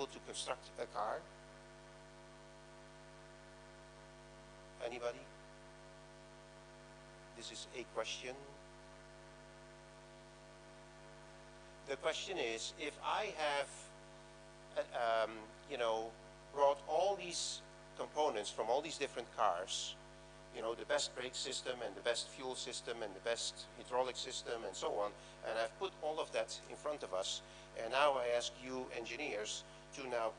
able to construct a car? Anybody? This is a question. The question is, if I have, you know, brought all these components from all these different cars, you know, the best brake system and the best fuel system and the best hydraulic system and so on, and I've put all of that in front of us, and now I ask you engineers to now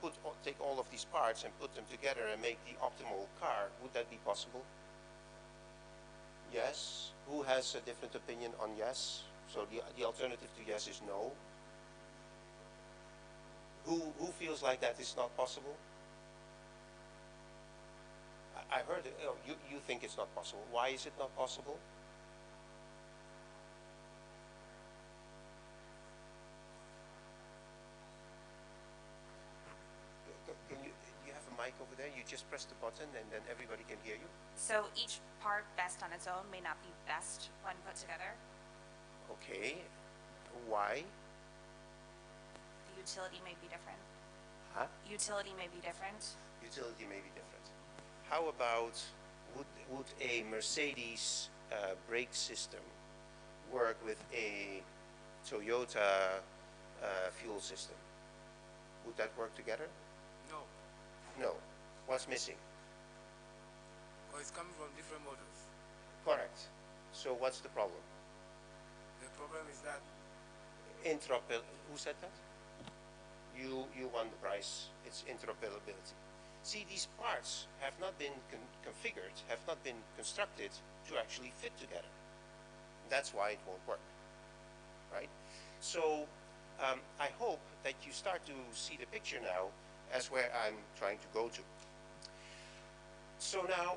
take all of these parts and put them together and make the optimal car. Would that be possible? Yes. Who has a different opinion on yes? So the alternative to yes is no. Who feels like that is not possible? I heard it. Oh, you think it's not possible. Why is it not possible? Do you have a mic over there? You just press the button and then everybody can hear you. So each part best on its own may not be best when put together. Okay. Why? The utility may be different. Huh? Utility may be different. Utility may be different. How about, would a Mercedes brake system work with a Toyota fuel system? Would that work together? No. No. What's missing? Well, it's coming from different models. Correct. So what's the problem? The problem is that Who said that? You won the prize. It's interoperability. See, these parts have not been configured, have not been constructed to actually fit together. That's why it won't work, right? So I hope that you start to see the picture now as where I'm trying to go to. So now,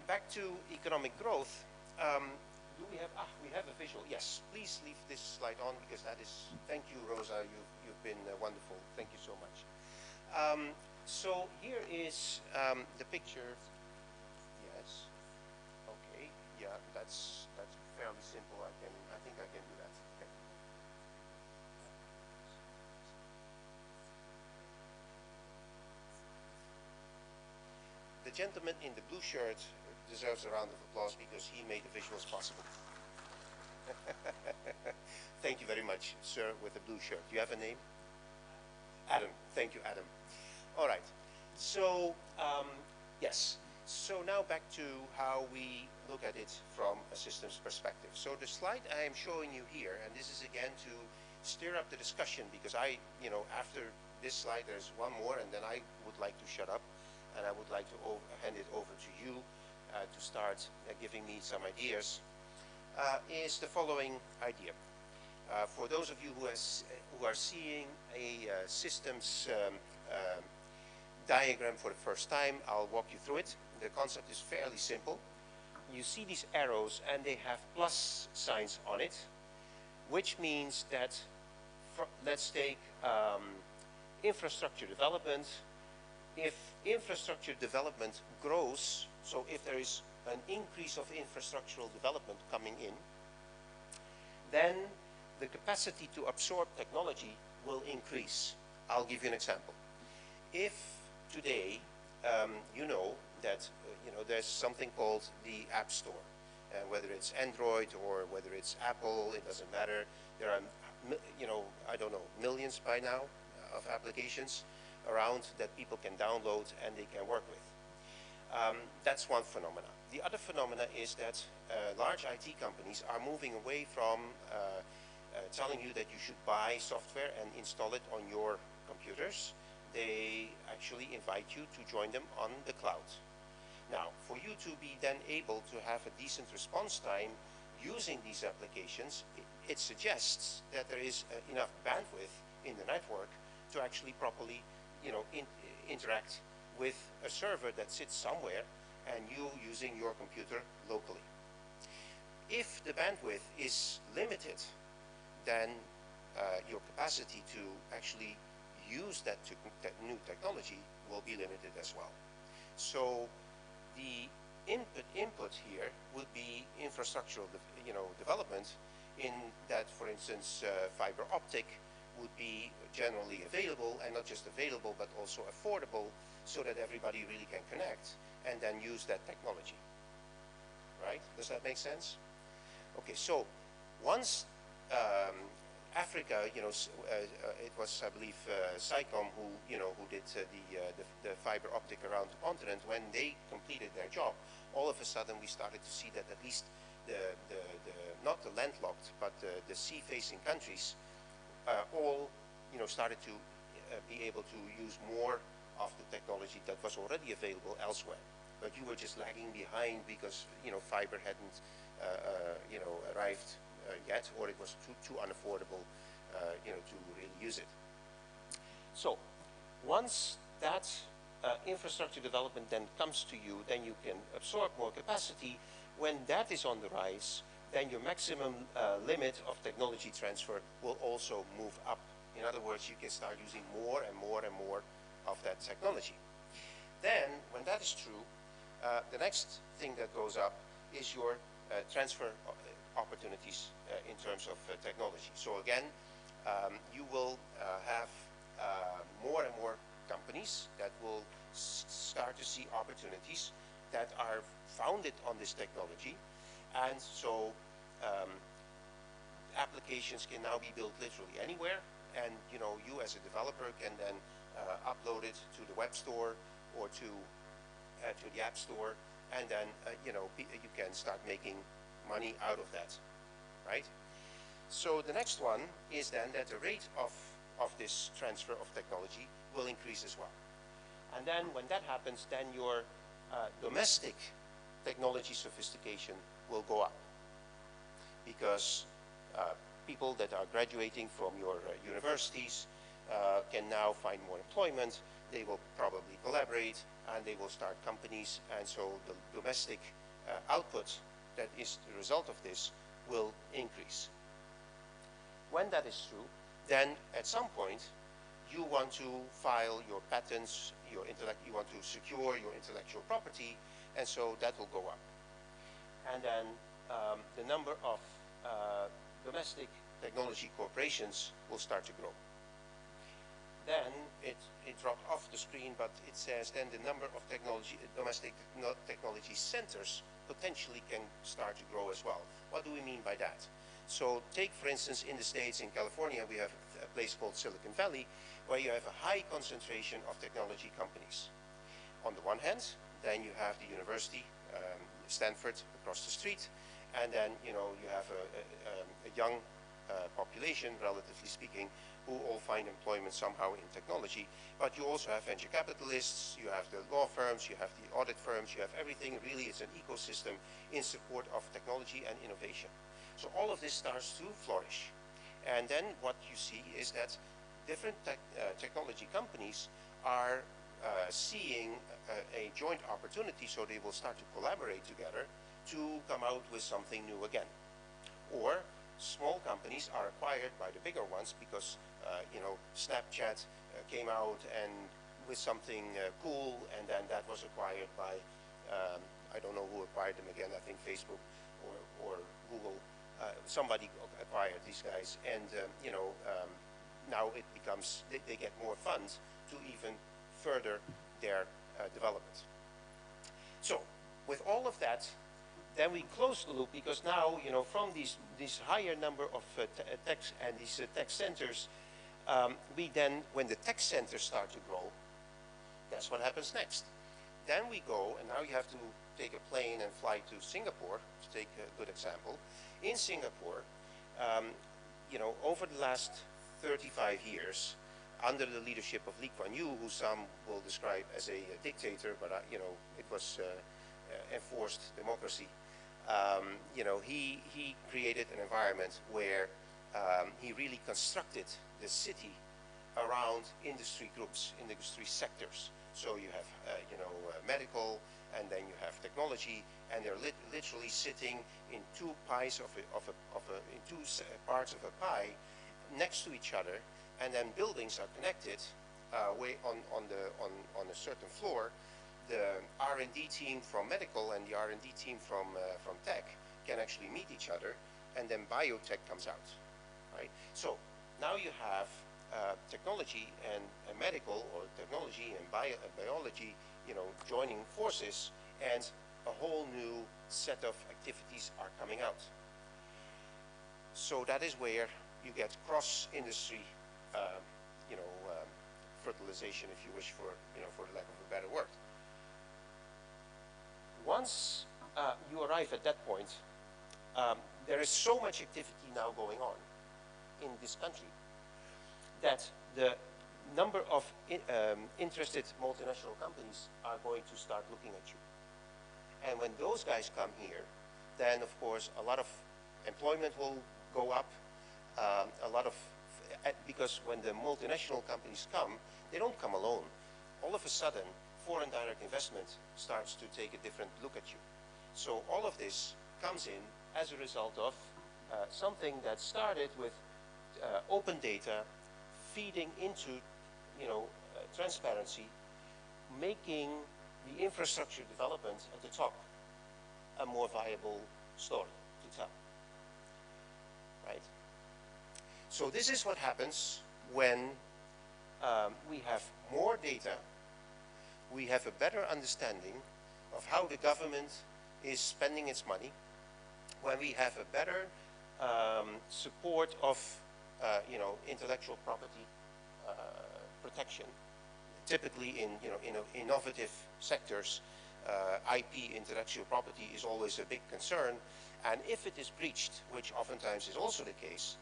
back to economic growth, do we have a visual? Yes, please leave this slide on because that is, thank you, Rosa, you've been wonderful. Thank you so much. So here is the picture. Yes. Okay. Yeah, that's fairly simple. I think I can do that. Okay. The gentleman in the blue shirt deserves a round of applause because he made the visuals possible. Thank you very much, sir, with the blue shirt. Do you have a name? Adam. Thank you, Adam. All right. So, yes. So now back to how we look at it from a systems perspective. So the slide I am showing you here, and this is again to stir up the discussion because after this slide there's one more and then I would like to shut up and I would like to hand it over to you to start giving me some ideas, is the following idea. For those of you who are seeing a systems diagram for the first time, I'll walk you through it. The concept is fairly simple. You see these arrows and they have plus signs on it, which means that, let's take infrastructure development. If infrastructure development grows, so if there is an increase of infrastructural development coming in, then the capacity to absorb technology will increase. I'll give you an example. If today you know that there's something called the App Store, whether it's Android or whether it's Apple, it doesn't matter. There are I don't know, millions by now of applications around that people can download and they can work with. That's one phenomena. The other phenomena is that large IT companies are moving away from telling you that you should buy software and install it on your computers. They actually invite you to join them on the cloud. Now, for you to be then able to have a decent response time using these applications, it suggests that there is enough bandwidth in the network to actually properly interact with a server that sits somewhere and you using your computer locally. If the bandwidth is limited, then your capacity to actually use that new technology will be limited as well. So the input here would be infrastructural development in that, for instance, fiber optic would be generally available, and not just available but also affordable, so that everybody really can connect and then use that technology. Right? Does that make sense? Okay, so once Africa, it was, I believe, SciComm who, who did the fiber optic around the continent. When they completed their job, all of a sudden we started to see that at least not the landlocked, but the sea-facing countries all, started to be able to use more of the technology that was already available elsewhere. But you were just lagging behind because, fiber hadn't, arrived yet, or it was too unaffordable, to really use it. So, once that infrastructure development then comes to you, then you can absorb more capacity. When that is on the rise, then your maximum limit of technology transfer will also move up. In other words, you can start using more and more and more of that technology. Then, when that is true, the next thing that goes up is your transfer opportunities in terms of technology. So again, you will have more and more companies that will start to see opportunities that are founded on this technology, and so applications can now be built literally anywhere, and you as a developer can then upload it to the web store or to the app store, and then you can start making money out of that, right? So the next one is then that the rate of this transfer of technology will increase as well. And then when that happens, then your domestic technology sophistication will go up, because people that are graduating from your universities can now find more employment. They will probably collaborate, and they will start companies, and so the domestic output that is the result of this will increase. When that is true, then at some point you want to file your patents, you want to secure your intellectual property, and so that will go up. And then the number of domestic technology corporations will start to grow. Then it dropped off the screen, but it says then the number of domestic technology centers potentially can start to grow as well. What do we mean by that? So take, for instance, in the States, in California, we have a place called Silicon Valley, where you have a high concentration of technology companies. On the one hand, then you have the university, Stanford, across the street, and then you have a young population, relatively speaking, who all find employment somehow in technology. But you also have venture capitalists, you have the law firms, you have the audit firms, you have everything. Really, it's an ecosystem in support of technology and innovation. So all of this starts to flourish. And then what you see is that different technology companies are seeing a joint opportunity, so they will start to collaborate together to come out with something new again. Or small companies are acquired by the bigger ones because Snapchat came out and with something cool, and then that was acquired by I don't know who acquired them again. I think Facebook or Google. Somebody acquired these guys, and now it becomes they get more funds to even further their development. So with all of that, then we close the loop, because now from these higher number of tech and these tech centers, we then, when the tech centers start to grow, that's what happens next. Then we go, and now you have to take a plane and fly to Singapore, to take a good example. In Singapore, over the last 35 years, under the leadership of Lee Kuan Yew, who some will describe as a dictator, but it was enforced democracy. He created an environment where he really constructed the city around industry groups, industry sectors. So you have, medical, and then you have technology, and they're literally sitting in two parts of a pie next to each other, and then buildings are connected on a certain floor. The R&D team from medical and the R&D team from tech can actually meet each other, and then biotech comes out, right? So now you have technology and medical, or technology and biology, joining forces, and a whole new set of activities are coming out. So that is where you get cross-industry, fertilization, if you wish, for the lack of a better word. Once you arrive at that point, there is so much activity now going on in this country that the number of interested multinational companies are going to start looking at you. And when those guys come here, then of course a lot of employment will go up, because when the multinational companies come, they don't come alone. All of a sudden, foreign direct investment starts to take a different look at you. So all of this comes in as a result of something that started with open data, feeding into transparency, making the infrastructure development at the top a more viable story to tell. Right? So this is what happens when we have more data, we have a better understanding of how the government is spending its money, when we have a better support of intellectual property protection, typically in innovative sectors. IP, intellectual property, is always a big concern, and if it is breached, which oftentimes is also the case,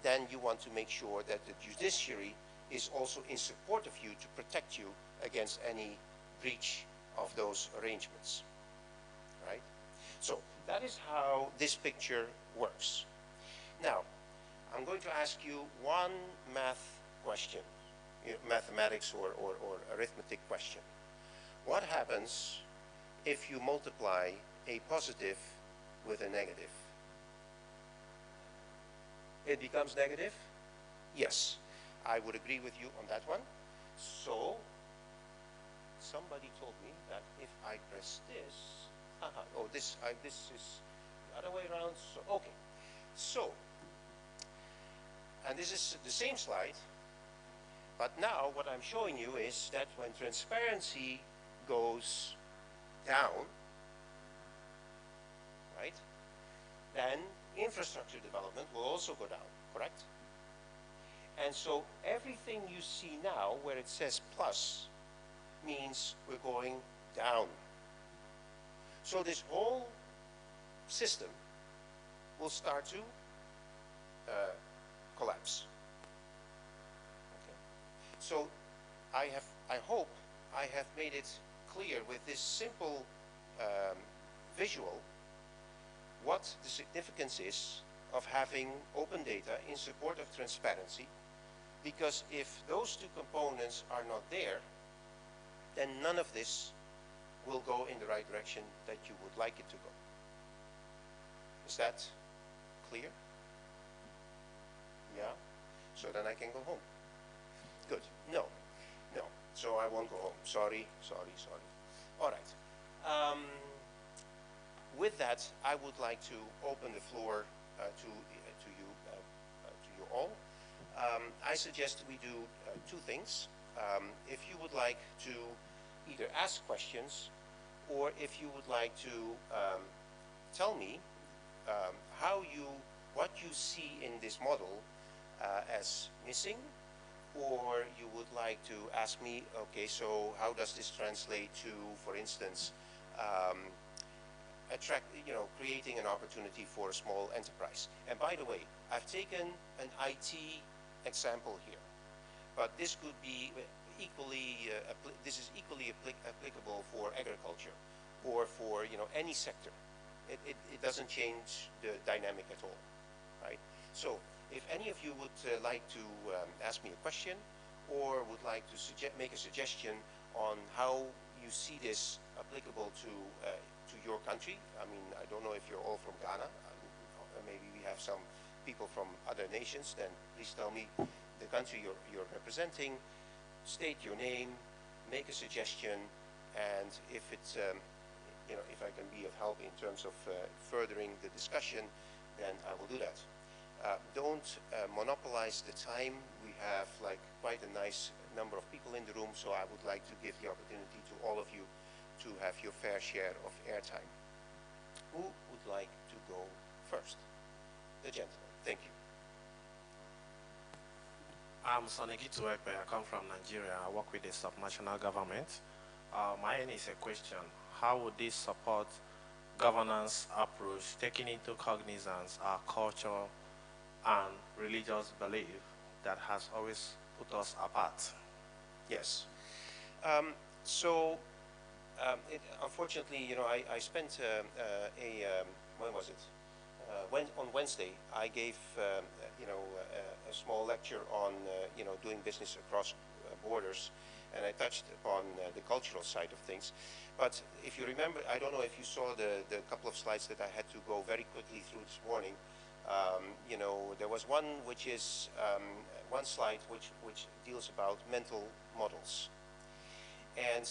then you want to make sure that the judiciary is also in support of you to protect you against any breach of those arrangements, right? So that is how this picture works. Now, I'm going to ask you one math question, mathematics or arithmetic question. What happens if you multiply a positive with a negative? It becomes negative? Yes, I would agree with you on that one. So, somebody told me that if I press this, this is the other way around, so, okay. So, and this is the same slide, but now what I'm showing you is that when transparency goes down, right, then infrastructure development will also go down, correct? And so everything you see now where it says plus means we're going down. So this whole system will start to collapse. Okay. So I hope I have made it clear with this simple visual what the significance is of having open data in support of transparency, because if those two components are not there, then none of this will go in the right direction that you would like it to go. Is that clear? Yeah? So then I can go home. Good. No. No. So I won't go home. Sorry. All right. With that, I would like to open the floor to you all. I suggest we do two things. If you would like to either ask questions, or if you would like to tell me what you see in this model as missing, or you would like to ask me, okay, so how does this translate to, for instance, creating an opportunity for a small enterprise. And by the way, I've taken an IT example here, but this could be equally applicable for agriculture or for any sector. It doesn't change the dynamic at all, right? So if any of you would like to ask me a question, or would like to make a suggestion on how you see this applicable to your country. I mean, I don't know if you're all from Ghana. Maybe we have some people from other nations. Then please tell me the country you're representing, state your name, make a suggestion, and if it's if I can be of help in terms of furthering the discussion, then I will do that. Don't monopolize the time. We have like quite a nice number of people in the room, so I would like to give the opportunity to all of you to have your fair share of airtime. Who would like to go first? The gentleman. Thank you. I'm Sonegitu Ekpe. I come from Nigeria. I work with the subnational government. Mine is a question. How would this support governance approach, taking into cognizance our culture and religious belief that has always put us apart? Yes. Unfortunately, you know, I spent when was it? On Wednesday, I gave a small lecture on doing business across borders, and I touched upon the cultural side of things. But if you remember, I don't know if you saw the couple of slides that I had to go very quickly through this morning. There was one which is one slide which deals about mental models. And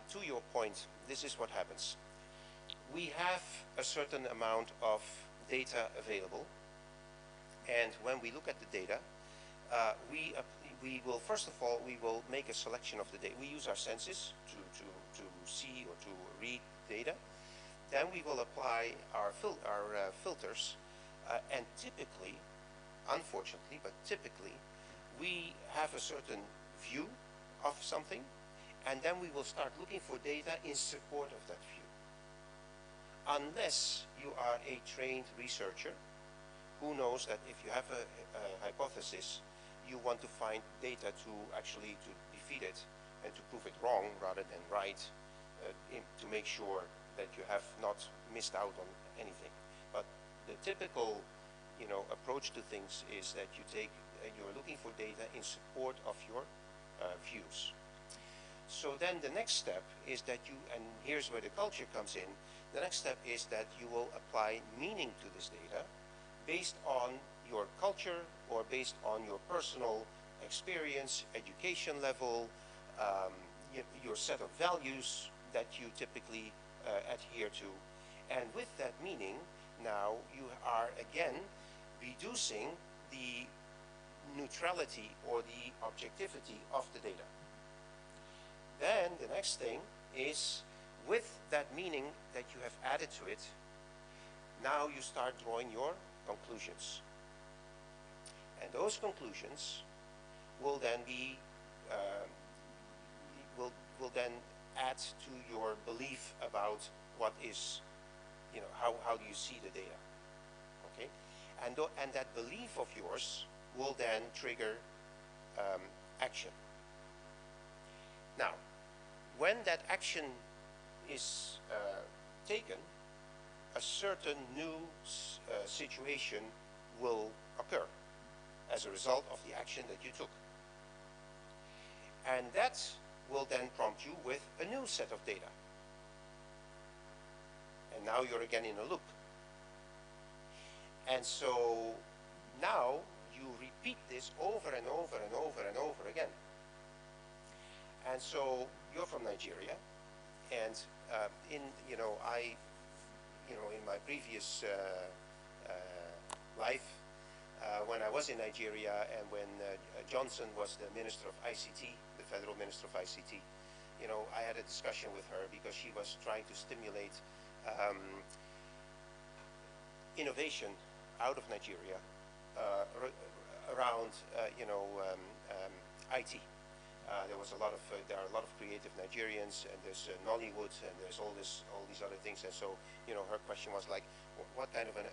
to your point, this is what happens. We have a certain amount of data available, and when we look at the data, we will, first of all, we will make a selection of the data. We use our senses to see or to read data. Then we will apply our filters, and typically, unfortunately, but typically, we have a certain view of something, and then we will start looking for data in support of that view. Unless you are a trained researcher who knows that if you have a hypothesis, you want to find data to actually to defeat it and to prove it wrong rather than right, to make sure that you have not missed out on anything. But the typical, approach to things is that you take, you're looking for data in support of your views. So then the next step is that you, and here's where the culture comes in, the next step is that you will apply meaning to this data based on your culture or based on your personal experience, education level, your set of values that you typically adhere to. And with that meaning, now you are again reducing the neutrality or the objectivity of the data. Then the next thing is, with that meaning that you have added to it, now you start drawing your conclusions. And those conclusions will then be, will then add to your belief about what is, how do you see the data, okay? And that belief of yours will then trigger action. Now, when that action is taken, a certain new situation will occur as a result of the action that you took. And that will then prompt you with a new set of data. And now you're again in a loop. And so now you repeat this over and over and over and over again. And so you're from Nigeria, and in my previous life, when I was in Nigeria and when Johnson was the Minister of ICT, the Federal Minister of ICT, I had a discussion with her because she was trying to stimulate innovation out of Nigeria around IT. There are a lot of creative Nigerians, and there's Nollywood, and there's all these other things. And so, her question was like, what kind of an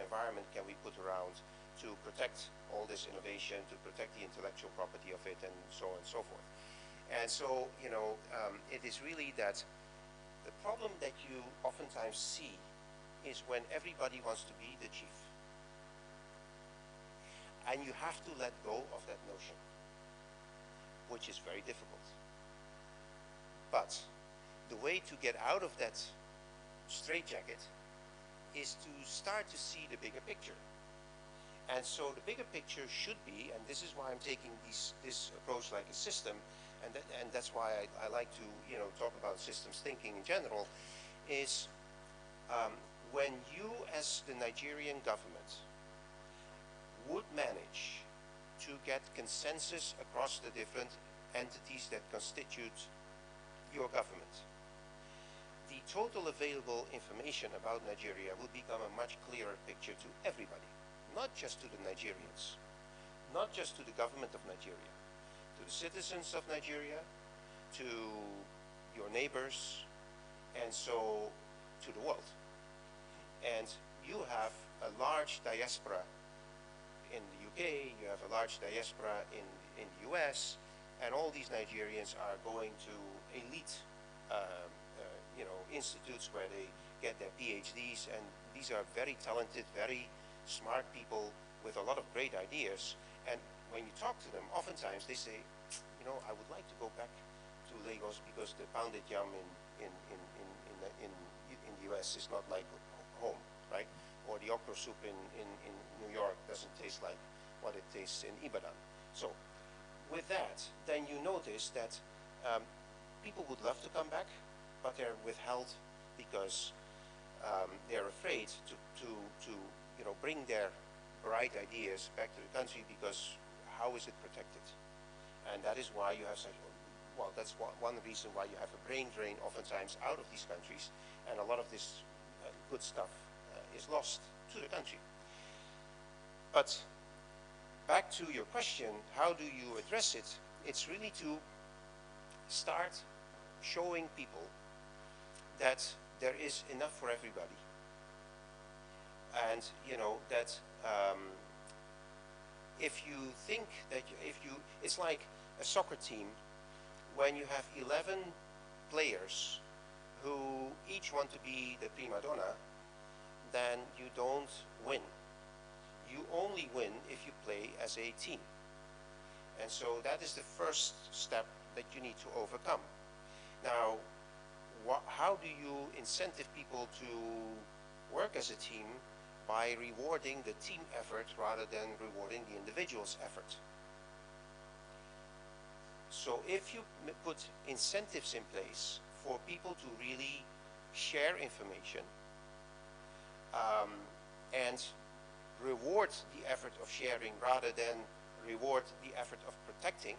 environment can we put around to protect all this innovation, to protect the intellectual property of it, and so on and so forth. And so, it is really that the problem that you oftentimes see is when everybody wants to be the chief. And you have to let go of that notion, which is very difficult. But the way to get out of that straitjacket is to start to see the bigger picture. And so the bigger picture should be, and this is why I'm taking this approach like a system, and that's why I like to talk about systems thinking in general, is when you as the Nigerian government would manage to get consensus across the different entities that constitute your government, the total available information about Nigeria would become a much clearer picture to everybody, not just to the Nigerians, not just to the government of Nigeria, to the citizens of Nigeria, to your neighbors, and so to the world. And you have a large diaspora in the UK, you have a large diaspora in the US, and all these Nigerians are going to elite institutes where they get their PhDs, and these are very talented, very smart people with a lot of great ideas. And when you talk to them, oftentimes they say, I would like to go back to Lagos because the pounded yam in the US is not like home, right? Or the okra soup in New York doesn't taste like what it tastes in Ibadan. So with that, then you notice that people would love to come back, but they're withheld because they're afraid to bring their bright ideas back to the country, because how is it protected? And that is why you have such, well, that's one reason why you have a brain drain oftentimes out of these countries, and a lot of this good stuff is lost to the country. But back to your question, how do you address it? It's really to start showing people that there is enough for everybody. And that if you think that it's like a soccer team when you have 11 players who each want to be the prima donna, then you don't win. You only win if you play as a team. And so that is the first step that you need to overcome. Now, how do you incentive people to work as a team? By rewarding the team effort rather than rewarding the individual's effort. So if you put incentives in place for people to really share information and reward the effort of sharing rather than reward the effort of protecting,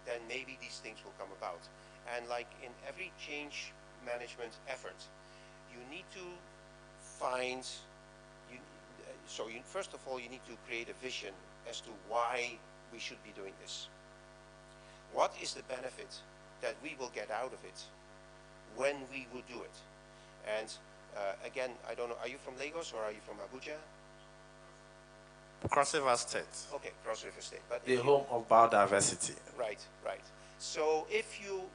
then maybe these things will come about. And like in every change management effort, you need to find, first of all, you need to create a vision as to why we should be doing this. What is the benefit that we will get out of it when we will do it? And again, I don't know, are you from Lagos or are you from Abuja? Cross River State. Okay, Cross River State. But the home of biodiversity. Right, right. So if you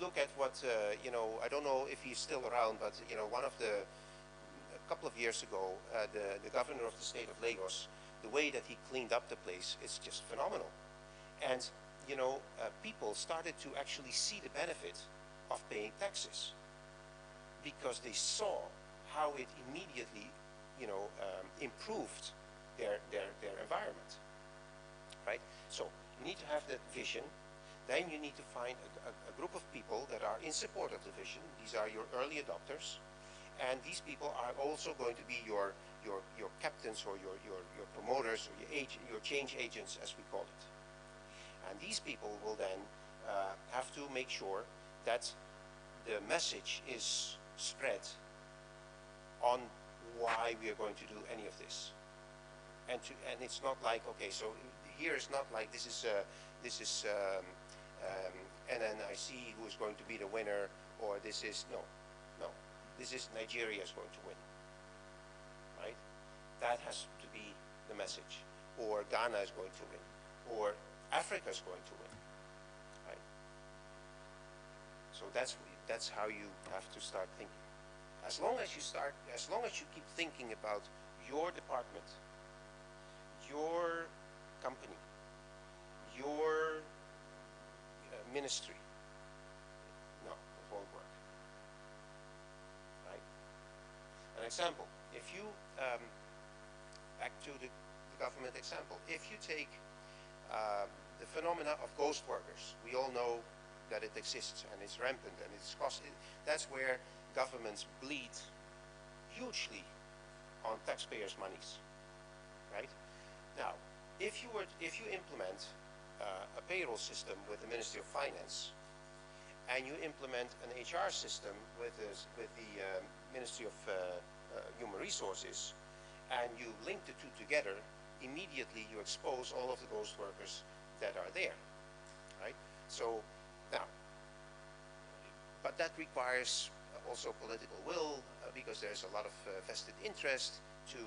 look at what, I don't know if he's still around, but a couple of years ago, the governor of the state of Lagos, the way that he cleaned up the place is just phenomenal. And, people started to actually see the benefit of paying taxes because they saw how it immediately, improved their environment, right? So you need to have that vision. Then you need to find a group of people that are in support of the vision. These are your early adopters. And these people are also going to be your captains or your promoters or your change agents, as we call it. And these people will then have to make sure that the message is spread on why we are going to do any of this. And it's not like, okay, so here is not like this is NNIC who is going to be the winner, or this is no. This is Nigeria is going to win, right? That has to be the message. Or Ghana is going to win, or Africa is going to win, right? So that's how you have to start thinking. As long as you keep thinking about your department, your company, your ministry, no, it won't work. Right? An example, if you, back to the government example, if you take the phenomena of ghost workers, we all know that it exists and it's rampant and it's costly. That's where governments bleed hugely on taxpayers' monies, right? Now, if you implement a payroll system with the Ministry of Finance, and you implement an HR system with the Ministry of Human Resources, and you link the two together, immediately you expose all of the ghost workers that are there, right? So now, but that requires also political will, because there's a lot of vested interest to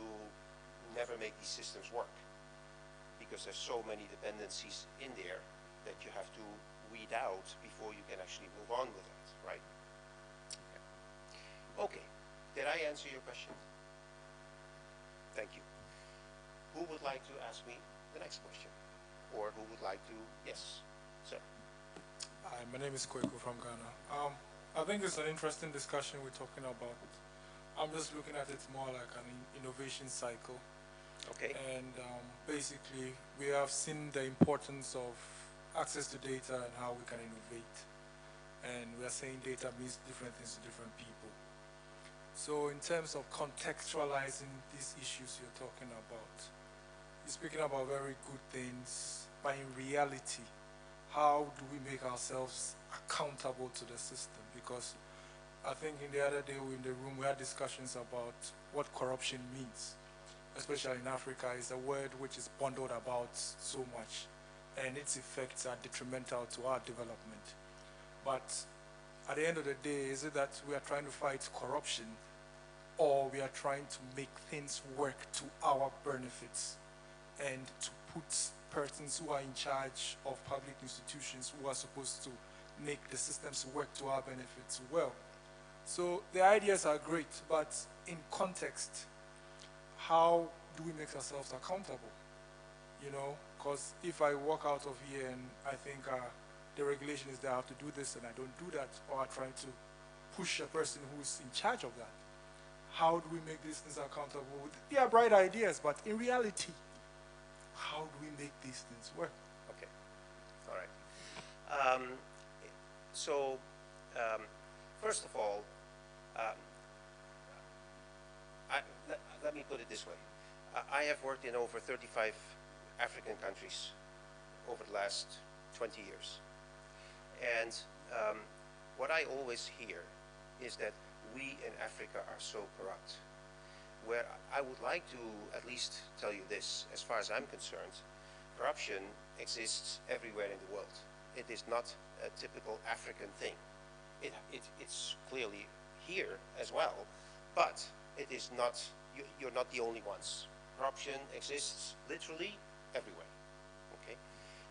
never make these systems work, because there's so many dependencies in there that you have to weed out before you can actually move on with it, right? Okay, did I answer your question? Thank you. Who would like to ask me the next question? Or who would like to, yes, sir. Hi, my name is Kweku from Ghana. I think it's an interesting discussion we're talking about. I'm just looking at it more like an innovation cycle. Okay. And basically, we have seen the importance of access to data and how we can innovate. And we are saying data means different things to different people. So in terms of contextualizing these issues you're talking about, you're speaking about very good things, but in reality, how do we make ourselves accountable to the system? Because I think in the other day in the room we had discussions about what corruption means, especially in Africa. It's a word which is bundled about so much, and its effects are detrimental to our development. But at the end of the day, is it that we are trying to fight corruption, or we are trying to make things work to our benefits and to put persons who are in charge of public institutions who are supposed to make the systems work to our benefits well? So the ideas are great, but in context, how do we make ourselves accountable? You know, because if I walk out of here and I think the regulation is that I have to do this and I don't do that, or I try to push a person who's in charge of that, how do we make these things accountable? They are bright ideas, but in reality, how do we make these things work? Okay, all right. First of all, let me put it this way. I have worked in over 35 African countries over the last 20 years. And what I always hear is that we in Africa are so corrupt. Where I would like to at least tell you this, as far as I'm concerned, corruption exists everywhere in the world. It is not a typical African thing. It's clearly here as well, but it is not, you're not the only ones. Corruption exists literally everywhere. Okay.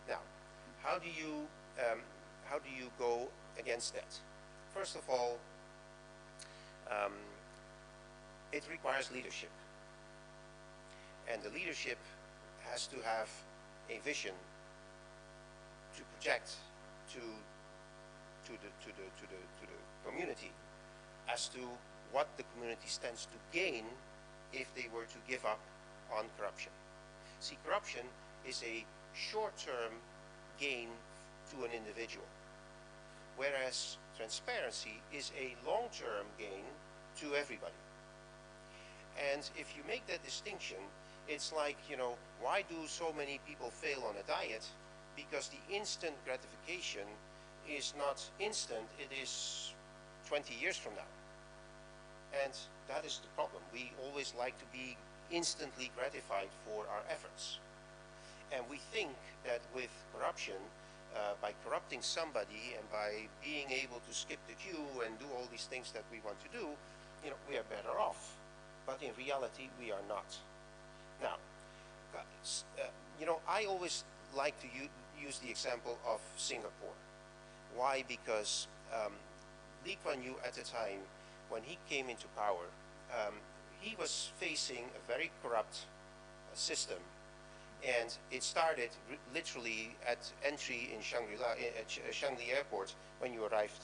Now, how do you go against that? First of all, it requires leadership, and the leadership has to have a vision to project to the community as to what the community stands to gain if they were to give up on corruption. See, corruption is a short-term gain to an individual, whereas transparency is a long-term gain to everybody. And if you make that distinction, it's like, you know, why do so many people fail on a diet? Because the instant gratification is not instant, it is 20 years from now. And that is the problem. We always like to be instantly gratified for our efforts. And we think that with corruption, by corrupting somebody and by being able to skip the queue and do all these things that we want to do, you know, we are better off. But in reality, we are not. Now, you know, I always like to use the example of Singapore. Why? Because Lee Kuan Yew at the time, when he came into power, he was facing a very corrupt system. And it started literally at entry in Shangri-La, at Changi Airport, when you arrived,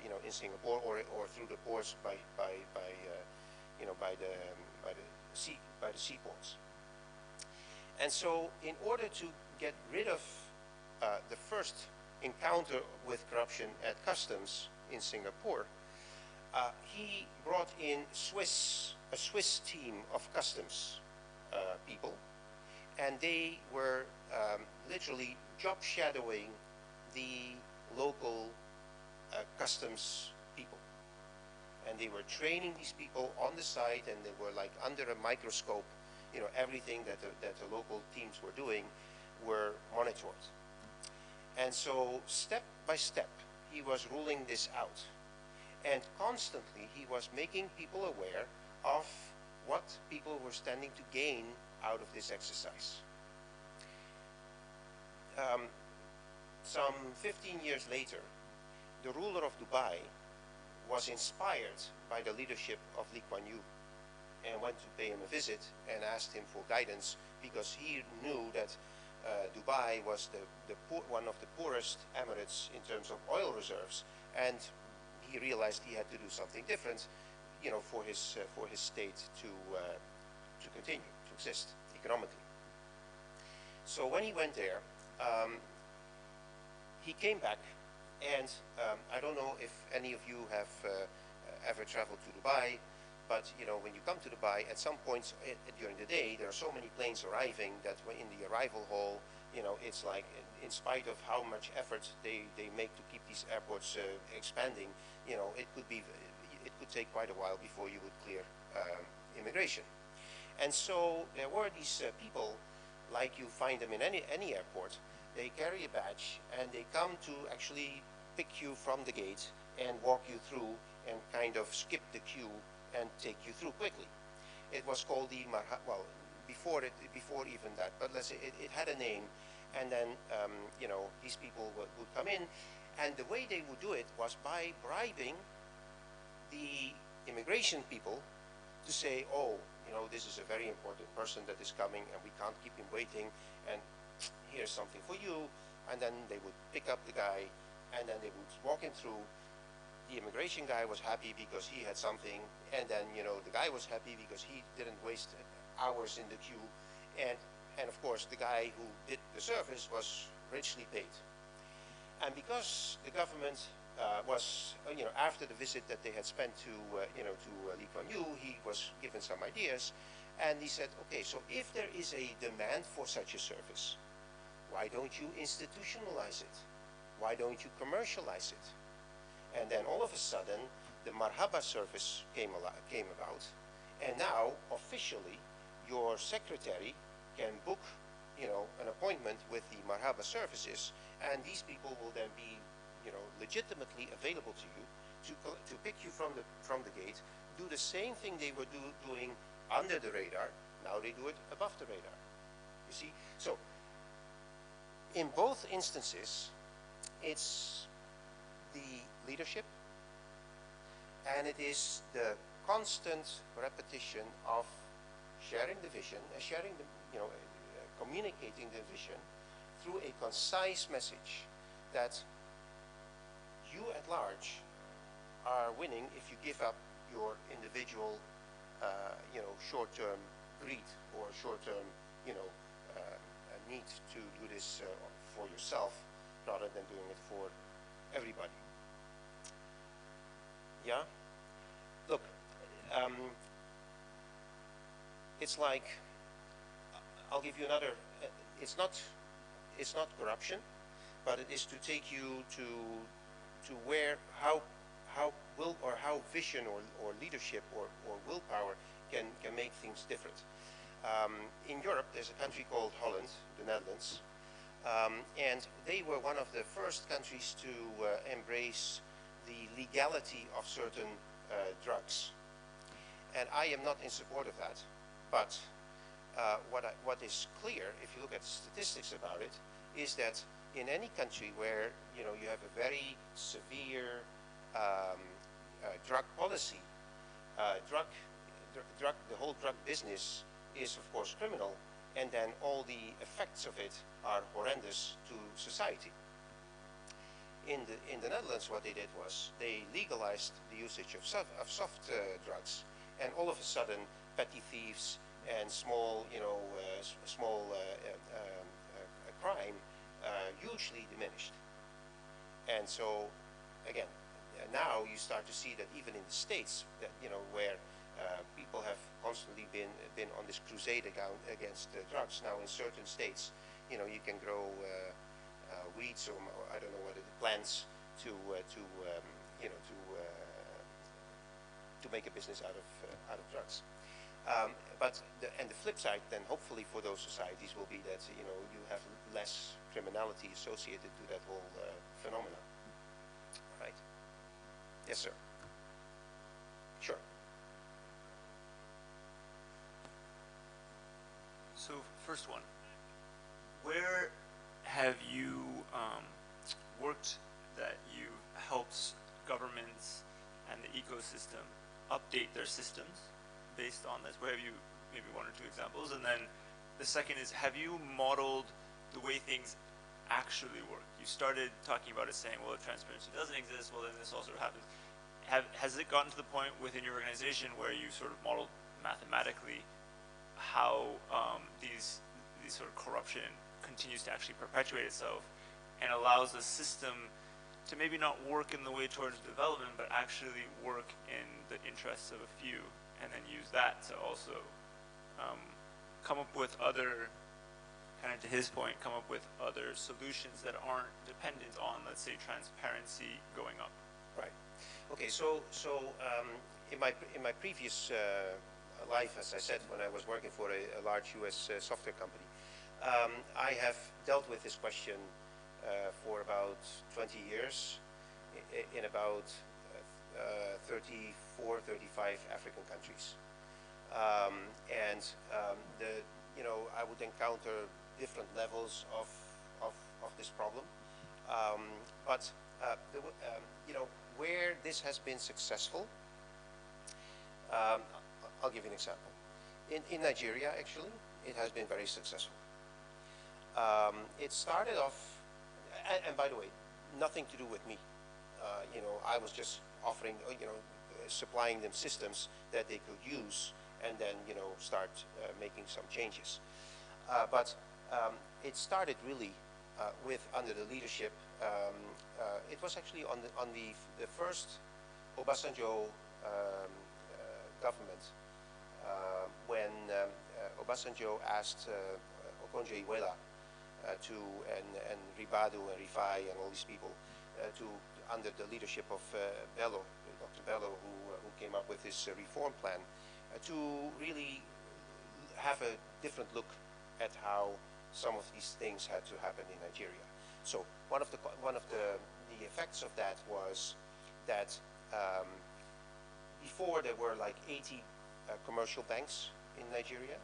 you know, in Singapore, or through the ports by the seaports. And so, in order to get rid of the first encounter with corruption at customs in Singapore, he brought in a Swiss team of customs people, and they were literally job shadowing the local customs people. And they were training these people on the side, and they were like under a microscope. You know, everything that the local teams were doing were monitored. And so step by step, he was ruling this out. And constantly, he was making people aware of what people were standing to gain out of this exercise. Some 15 years later, the ruler of Dubai was inspired by the leadership of Lee Kuan Yew and went to pay him a visit and asked him for guidance, because he knew that Dubai was one of the poorest emirates in terms of oil reserves, and he realized he had to do something different, you know, for his state to continue to exist economically. So when he went there, he came back, and I don't know if any of you have ever traveled to Dubai, but you know, when you come to Dubai, at some points during the day, there are so many planes arriving that in the arrival hall, you know, it's like, in spite of how much effort they make to keep these airports expanding, you know, it could take quite a while before you would clear immigration. And so there were these people, like you find them in any airport. They carry a badge, and they come to actually pick you from the gate and walk you through and kind of skip the queue and take you through quickly. It was called the well, before even that, but let's say it had a name. And then you know, these people would come in, and the way they would do it was by bribing the immigration people to say, oh, you know, this is a very important person that is coming, and we can't keep him waiting, and here's something for you. And then they would pick up the guy, and then they would walk him through. The immigration guy was happy because he had something, and then, you know, the guy was happy because he didn't waste hours in the queue, and of course the guy who did the service was richly paid. And because the government was, you know, after the visit that they had spent to, you know, to Lee Kuan Yew, he was given some ideas, and he said, okay, so if there is a demand for such a service, why don't you institutionalize it? Why don't you commercialize it? And then all of a sudden, the Marhaba service came about, and now officially, your secretary can book, you know, an appointment with the Marhaba services, and these people will then be, you know, legitimately available to you to pick you from the gate, do the same thing they were doing under the radar. Now they do it above the radar. You see, so in both instances, it's the leadership, and it is the constant repetition of sharing the vision, sharing the, you know, communicating the vision through a concise message that you at large are winning if you give up your individual, you know, short-term greed or short-term, you know, need to do this for yourself rather than doing it for everybody. Yeah? Look, it's like, I'll give you another, it's not corruption, but it is to take you to where, how vision or leadership or willpower can make things different. In Europe, there's a country called Holland, the Netherlands, and they were one of the first countries to embrace the legality of certain drugs. And I am not in support of that, but what is clear, if you look at statistics about it, is that in any country where, you know, you have a very severe drug policy, the whole drug business is of course criminal, and then all the effects of it are horrendous to society. In the Netherlands, what they did was they legalized the usage of soft drugs, and all of a sudden, petty thieves and small, you know, crime hugely diminished. And so, again, now you start to see that even in the States, that, you know, where people have constantly been on this crusade against drugs. Now, in certain states, you know, you can grow weeds or I don't know what it is, plants to you know to make a business out of drugs. But the flip side, then, hopefully for those societies, will be that you know you have less criminality associated to that whole phenomenon. Right? Yes, sir. Sure. So, first one, where have you worked that you helped governments and the ecosystem update their systems based on this? Where have you, maybe one or two examples? And then the second is, have you modeled the way things actually work? You started talking about it saying, well, if transparency doesn't exist, well, then this also happens. Has it gotten to the point within your organization where you sort of modeled mathematically how these sort of corruption continues to actually perpetuate itself and allows the system to maybe not work in the way towards development, but actually work in the interests of a few, and then use that to also come up with other, kind of to his point, come up with other solutions that aren't dependent on, let's say, transparency going up. Right. Okay. So in my previous life, as I said, when I was working for a large U.S. Software company, I have dealt with this question for about 20 years in about 34, 35 African countries. You know, I would encounter different levels of this problem. You know, where this has been successful, I'll give you an example. In Nigeria, actually, it has been very successful. It started off, and by the way, nothing to do with me. You know, I was just offering, you know, supplying them systems that they could use, and then, you know, start making some changes. It started really with under the leadership. It was actually on the first Obasanjo government when Obasanjo asked Okonjo-Iweala and Ribadu and Rifai and all these people to, under the leadership of Bello, Dr. Bello, who came up with this reform plan, to really have a different look at how some of these things had to happen in Nigeria. So one of the effects of that was that before there were like 80 commercial banks in Nigeria,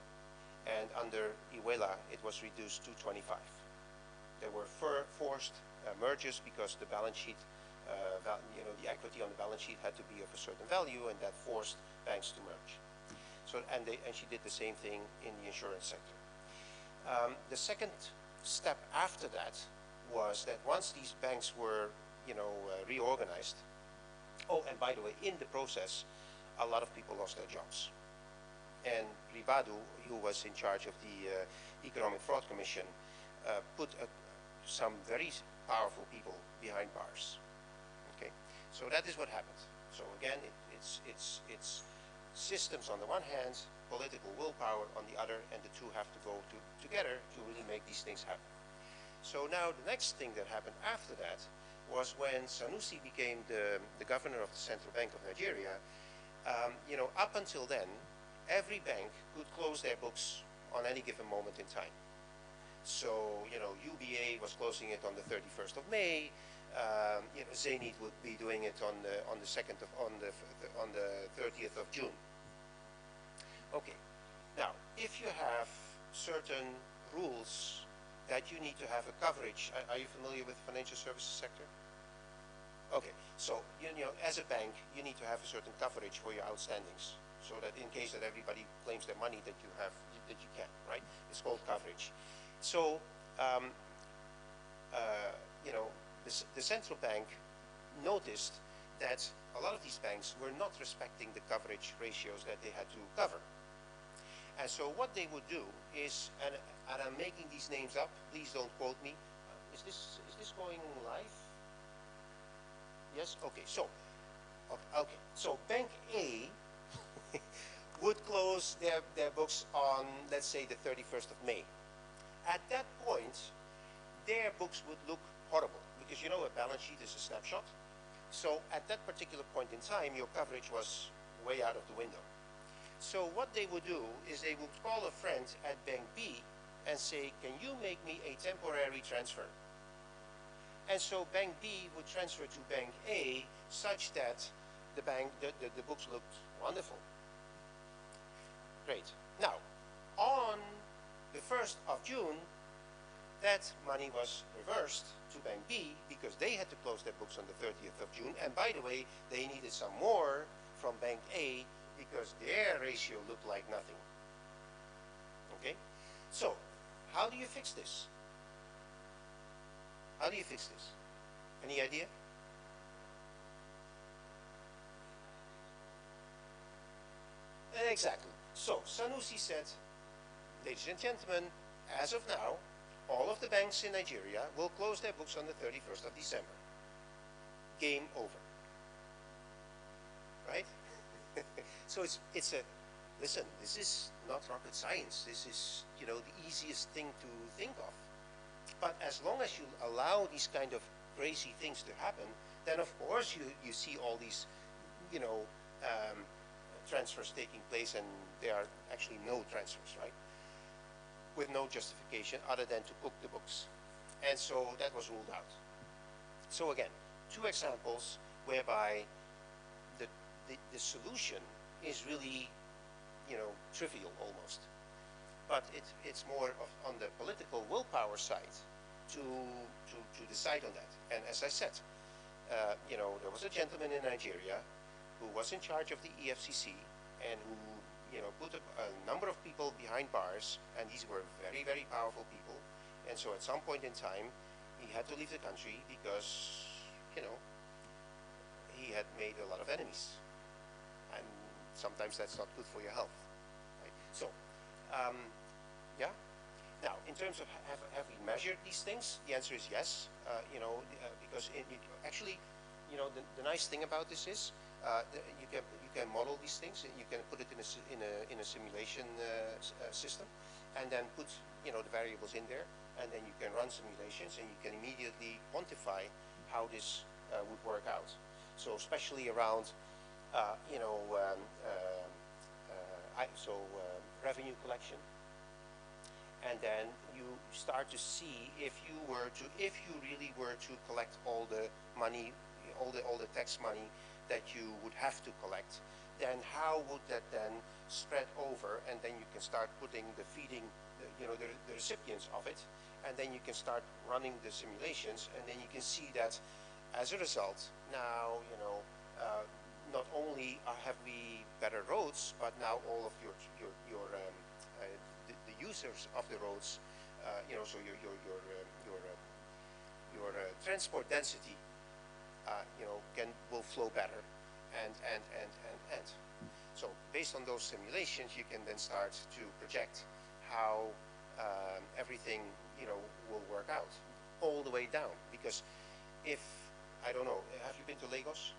and under Iweala it was reduced to 25. There were forced mergers because the balance sheet, you know, the equity on the balance sheet had to be of a certain value, and that forced banks to merge. So, and she did the same thing in the insurance sector. The second step after that was that once these banks were, you know, reorganized. Oh, and by the way, in the process, a lot of people lost their jobs. And Ribadu, who was in charge of the Economic Fraud Commission, put some very powerful people behind bars. Okay, so that is what happened. So again, it's systems on the one hand, political willpower on the other, and the two have to go together to really make these things happen. So now the next thing that happened after that was when Sanusi became the governor of the Central Bank of Nigeria. You know, up until then, every bank could close their books on any given moment in time. So, you know, UBA was closing it on the 31st of May. You know, Zenith would be doing it on the 30th of June. Okay. Now, if you have certain rules that you need to have a coverage, are you familiar with the financial services sector? Okay. So, you know, as a bank, you need to have a certain coverage for your outstandings, so that in case that everybody claims their money, that you have, that you can, right? It's called coverage. So, you know, the central bank noticed that a lot of these banks were not respecting the coverage ratios that they had to cover. And so what they would do is, and I'm making these names up, please don't quote me. Is this going live? Yes? Okay, so, okay. So Bank A would close their books on, let's say, the 31st of May. At that point, their books would look horrible because you know a balance sheet is a snapshot. So at that particular point in time, your coverage was way out of the window. So what they would do is they would call a friend at Bank B and say, can you make me a temporary transfer? And so Bank B would transfer to Bank A such that the books looked wonderful. Great. Now, on the 1st of June, that money was reversed to Bank B because they had to close their books on the 30th of June. And by the way, they needed some more from Bank A because their ratio looked like nothing. Okay? So, how do you fix this? How do you fix this? Any idea? Exactly. So, Sanusi said, ladies and gentlemen, as of now, all of the banks in Nigeria will close their books on the 31st of December. Game over. Right? So it's a, listen, this is not rocket science. This is, you know, the easiest thing to think of. But as long as you allow these kind of crazy things to happen, then of course you see all these, you know, transfers taking place, and there are actually no transfers, right? With no justification other than to cook the books. And so that was ruled out. So again, two examples whereby the solution is really, you know, trivial almost. But it's more of on the political willpower side to decide on that. And as I said, you know, there was a gentleman in Nigeria who was in charge of the EFCC and who, you know, put a number of people behind bars, and these were very, very powerful people. And so at some point in time, he had to leave the country because, you know, he had made a lot of enemies. And sometimes that's not good for your health. Right? So, yeah. Now, in terms of have we measured these things? The answer is yes. You know, because actually, you know, the nice thing about this is you can model these things. You can put it in a simulation system, and then put, you know, the variables in there, and then you can run simulations, and you can immediately quantify how this would work out. So especially around, you know, revenue collection. And then you start to see if you really were to collect all the money, all the tax money that you would have to collect, then how would that then spread over? And then you can start putting you know, the recipients of it, and then you can start running the simulations, and then you can see that as a result, now, you know, not only have we better roads, but now all of the users of the roads, you know, so your transport density, you know, will flow better, and. So based on those simulations, you can then start to project how everything, you know, will work out all the way down. Because if, I don't know, have you been to Lagos?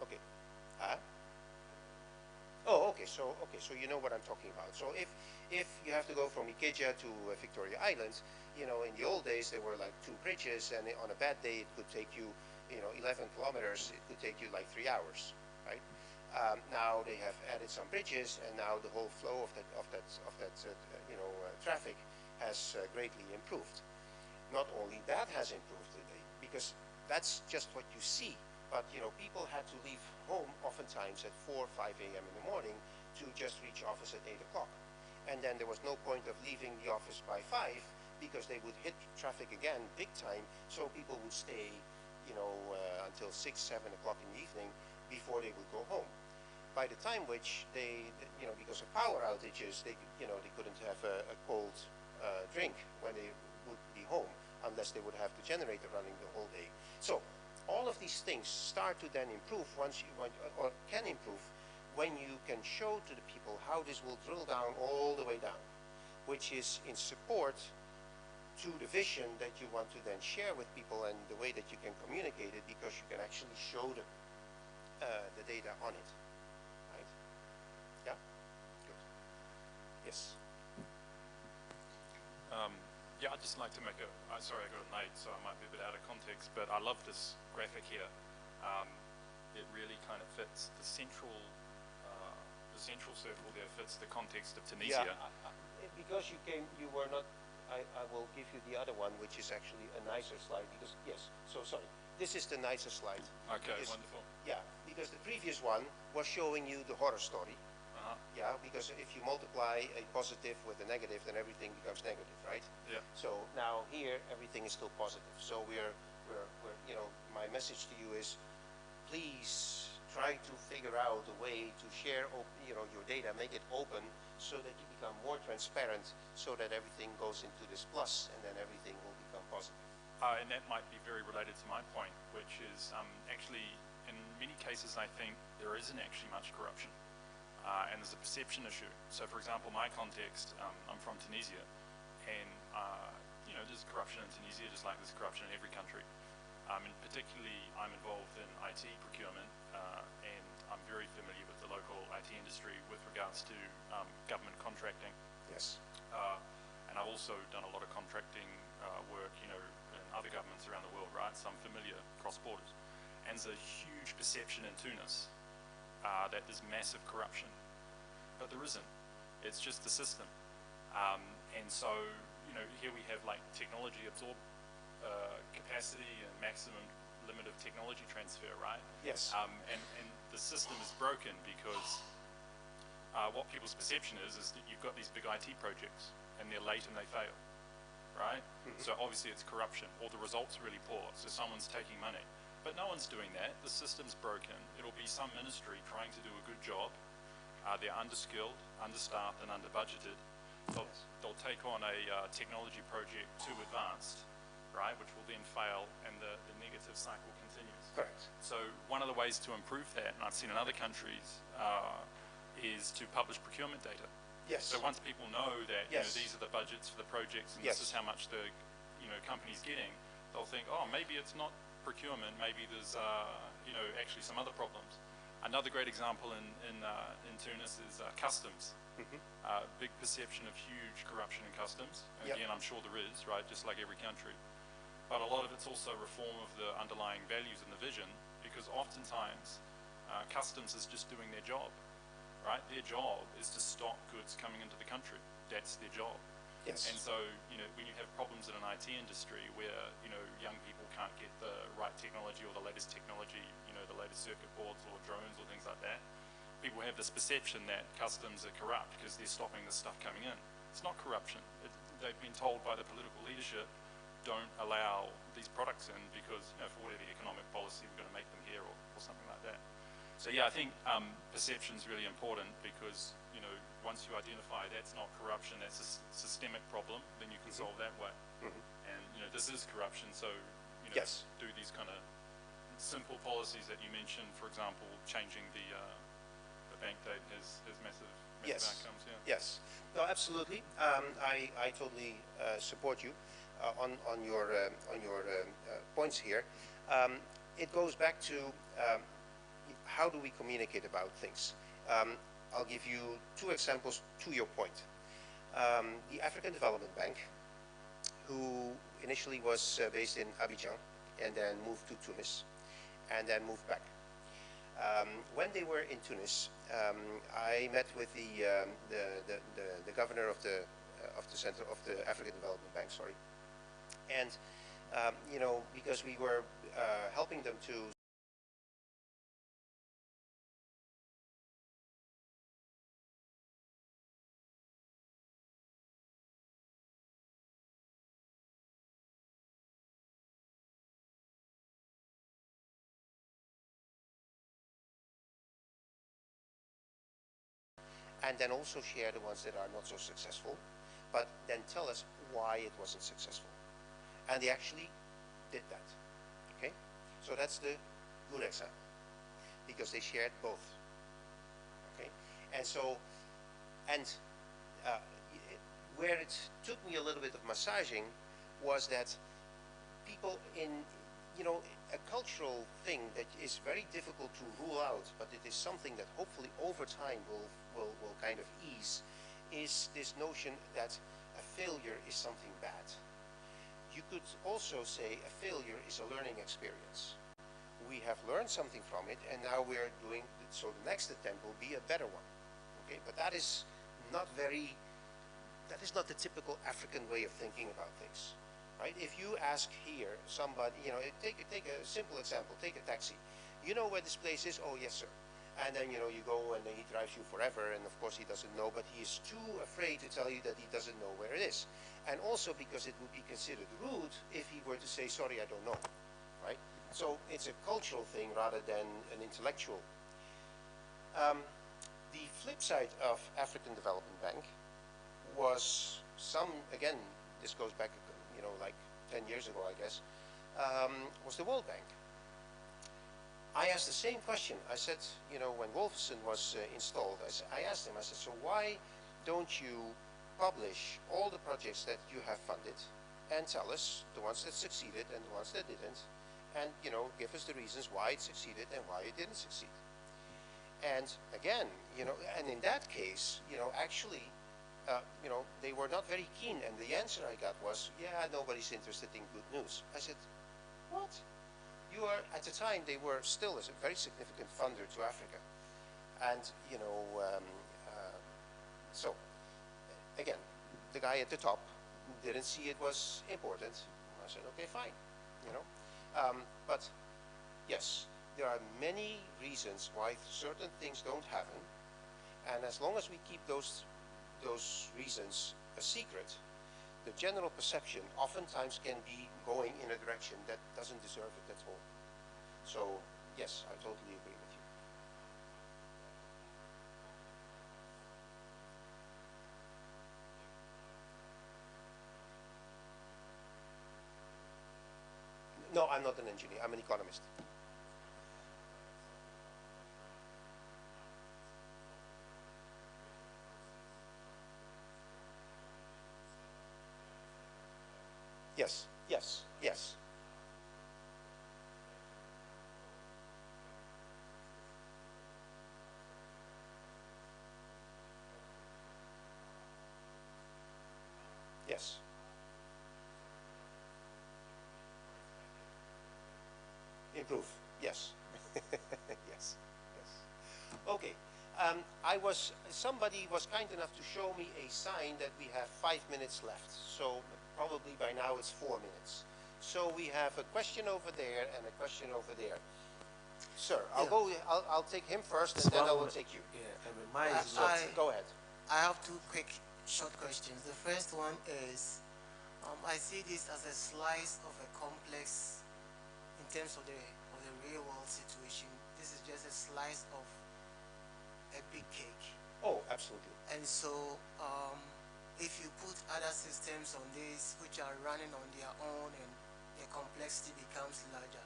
Okay. Oh, okay. So you know what I'm talking about. So if you have to go from Ikeja to Victoria Island, you know, in the old days there were like 2 bridges, and on a bad day it could take you, you know, 11 kilometers. It could take you like 3 hours, right? Now they have added some bridges, and now the whole flow of that you know, traffic has greatly improved. Not only that has improved, because that's just what you see. But, you know, people had to leave home oftentimes at 4 or 5 a.m. in the morning to just reach office at 8 o'clock. And then there was no point of leaving the office by 5 because they would hit traffic again big time. So people would stay, you know, until 6, 7 o'clock in the evening before they would go home. By the time which they, you know, because of power outages, they couldn't have a cold drink when they would be home unless they would have the generator running the whole day. So all of these things start to then improve or can improve when you can show to the people how this will drill down all the way down, which is in support to the vision that you want to then share with people, and the way that you can communicate it, because you can actually show the data on it, right? Yes. Yeah, I'd just like to make sorry I got it late, so I might be a bit out of context, but I love this graphic here. It really kind of fits the central circle there, fits the context of Tunisia. Yeah, because you were not, I will give you the other one, which is actually a nicer slide, because, yes, so sorry. This is the nicer slide. Okay, because, wonderful. Yeah, because the previous one was showing you the horror story. Yeah, because if you multiply a positive with a negative, then everything becomes negative, right? Yeah. So now here, everything is still positive. So we're you know, my message to you is, please try to figure out a way to share, you know, your data, make it open, so that you become more transparent, so that everything goes into this plus, and then everything will become positive. And that might be very related to my point, which is actually, in many cases, I think there isn't actually much corruption. And there's a perception issue. So, for example, my context, I'm from Tunisia, and you know, there's corruption in Tunisia just like there's corruption in every country. And particularly, I'm involved in IT procurement, and I'm very familiar with the local IT industry with regards to government contracting. Yes. And I've also done a lot of contracting work, you know, in other governments around the world, right? So I'm familiar cross borders. And there's a huge perception in Tunis that there's massive corruption, but there isn't. It's just the system. And so, you know, here we have like technology absorb capacity and maximum limit of technology transfer, right? Yes. And the system is broken because what people's perception is that you've got these big IT projects and they're late and they fail, right? So obviously it's corruption, or the results are really poor, so someone's taking money. But no one's doing that. The system's broken. It'll be some ministry trying to do a good job. They're underskilled, understaffed, and under-budgeted. They'll take on a technology project too advanced, right, which will then fail, and the negative cycle continues. Correct. So one of the ways to improve that, and I've seen in other countries, is to publish procurement data. Yes. So once people know that you know, Yes. these are the budgets for the projects, and Yes. this is how much the company's getting, they'll think, oh, maybe it's not procurement, maybe there's you know, actually some other problems. Another great example in Tunis is customs. Big perception of huge corruption in customs. Yep. Again, I'm sure there is, right, just like every country. But a lot of it's also reform of the underlying values and the vision, because oftentimes customs is just doing their job, right? Their job is to stop goods coming into the country. That's their job. Yes. And so, you know, when you have problems in an IT industry where, you know, young people can't get the right technology or the latest technology, you know, the latest circuit boards or drones or things like that, people have this perception that customs are corrupt because they're stopping this stuff coming in. It's not corruption. They've been told by the political leadership, don't allow these products in because, you know, for whatever economic policy, we're going to make them here or something like that. So yeah, I think perception is really important because, you know, once you identify that's not corruption, that's a systemic problem, then you can solve that way. And, you know, this is corruption, so, you know, Yes. do these kind of simple policies that you mentioned, for example, changing the bank date has massive Yes. outcomes, yeah. Yes. No, absolutely. I totally support you on your points here. It goes back to how do we communicate about things. I'll give you two examples to your point. The African Development Bank, who initially was based in Abidjan and then moved to Tunis and then moved back. When they were in Tunis, I met with the governor of the center of the African Development Bank, sorry, and you know, because we were helping them to and then also share the ones that are not so successful, but then tell us why it wasn't successful. And they actually did that, okay? So that's the good example, because they shared both, okay? And so, where it took me a little bit of massaging was that people in, you know, a cultural thing that is very difficult to rule out, but it is something that hopefully over time will kind of ease, is this notion that a failure is something bad. You could also say a failure is a learning experience. We have learned something from it, and now we are doing, so the next attempt will be a better one. Okay, but that is not the typical African way of thinking about things, right? If you ask here somebody, you know, take a simple example, take a taxi. You know where this place is? Oh, yes, sir. And then, you know, you go and then he drives you forever, and of course he doesn't know, but he is too afraid to tell you that he doesn't know where it is. And also because it would be considered rude if he were to say, sorry, I don't know, right? So it's a cultural thing rather than an intellectual. The flip side of African Development Bank was again, this goes back, you know, like 10 years ago, I guess, was the World Bank. I asked the same question. I said, you know, when Wolferson was installed, I asked him, I said, so why don't you publish all the projects that you have funded and tell us the ones that succeeded and the ones that didn't, and, you know, give us the reasons why it succeeded and why it didn't succeed. And again, you know, and in that case, you know, actually, you know, they were not very keen, and the answer I got was, yeah, nobody's interested in good news. I said, what? You are, at the time, they were still a very significant funder to Africa. And, you know, so, again, the guy at the top didn't see it was important. I said, okay, fine, you know. But, yes, there are many reasons why certain things don't happen. And as long as we keep those reasons a secret, the general perception oftentimes can be going in a direction that doesn't deserve it at all. So, yes, I totally agree with you. No, I'm not an engineer. I'm an economist. Yes, yes, yes. Yes. Improve. Yes. Yes. Yes. Okay. Somebody was kind enough to show me a sign that we have 5 minutes left. So probably by now it's 4 minutes. So we have a question over there and a question over there. Sir, I'll take him first and then I will take you. Yeah, I mean, mine is So, go ahead. I have two quick short questions. The first one is, I see this as a slice of a complex in terms of the real world situation. This is just a slice of a big cake. Oh, absolutely. And so, if you put other systems on this which are running on their own and the complexity becomes larger,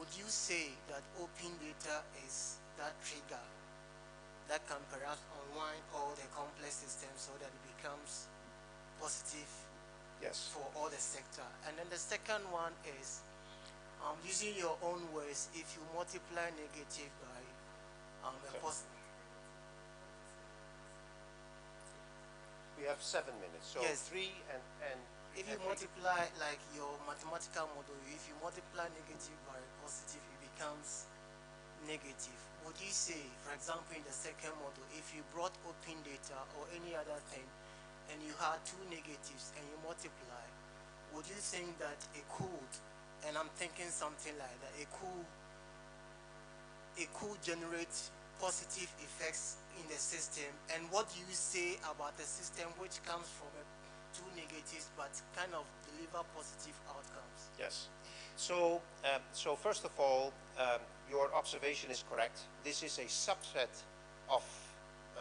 would you say that open data is that trigger that can perhaps unwind all the complex systems so that it becomes positive Yes. for all the sector? And then the second one is, using your own words, if you multiply negative by a positive. We have 7 minutes. So Yes. 3 and If you multiply, like your mathematical model, if you multiply negative by positive, it becomes negative. Would you say, for example, in the second model, if you brought open data or any other thing, and you had two negatives and you multiply, would you think that it could, and I'm thinking something like that, it could generate positive effects in the system? And what do you say about the system which comes from two negatives but kind of deliver positive outcomes? yes. So, so first of all, your observation is correct. This is a subset of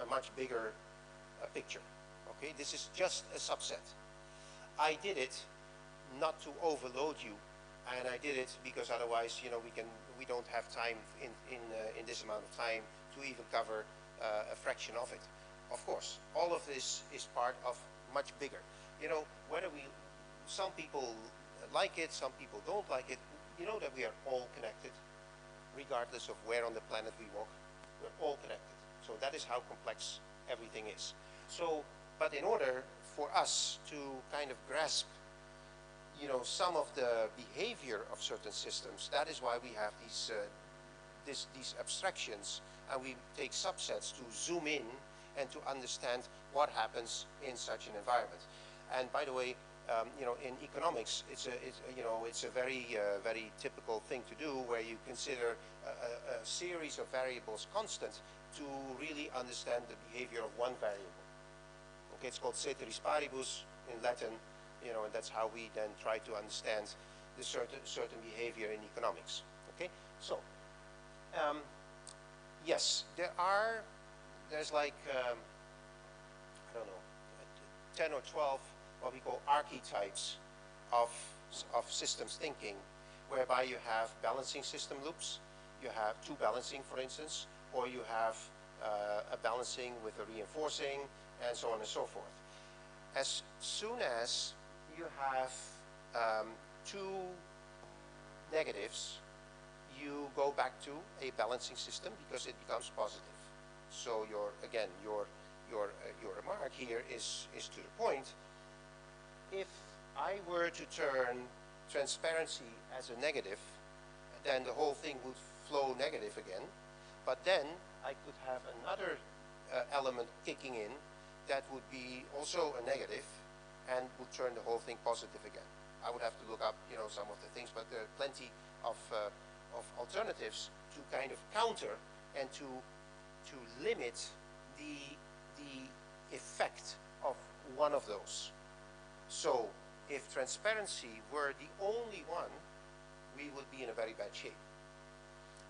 a much bigger picture. Okay, this is just a subset. I did it not to overload you, and I did it because otherwise, you know, we don't have time in this amount of time to even cover a fraction of it. Of course, all of this is part of much bigger. You know, some people like it, some people don't like it. You know that we are all connected, regardless of where on the planet we walk. We're all connected. So that is how complex everything is. So but in order for us to kind of grasp, you know, some of the behavior of certain systems, that is why we have these abstractions, and we take subsets to zoom in and to understand what happens in such an environment. And by the way, you know, in economics, it's a very typical thing to do, where you consider a series of variables constant to really understand the behavior of one variable. Okay, it's called ceteris paribus in Latin, you know, and that's how we then try to understand the certain behavior in economics. Okay, so yes, there's like I don't know, 10 or 12 what we call archetypes of systems thinking, whereby you have balancing system loops, you have two balancing, for instance, or you have a balancing with a reinforcing, and so on and so forth. As soon as you have two negatives, you go back to a balancing system because it becomes positive. So your remark here is to the point. If I were to turn transparency as a negative, then the whole thing would flow negative again. But then I could have another element kicking in that would be also a negative and would turn the whole thing positive again. I would have to look up, you know, some of the things, but there are plenty of alternatives to kind of counter and to limit the effect of one of those. So if transparency were the only one, we would be in a very bad shape.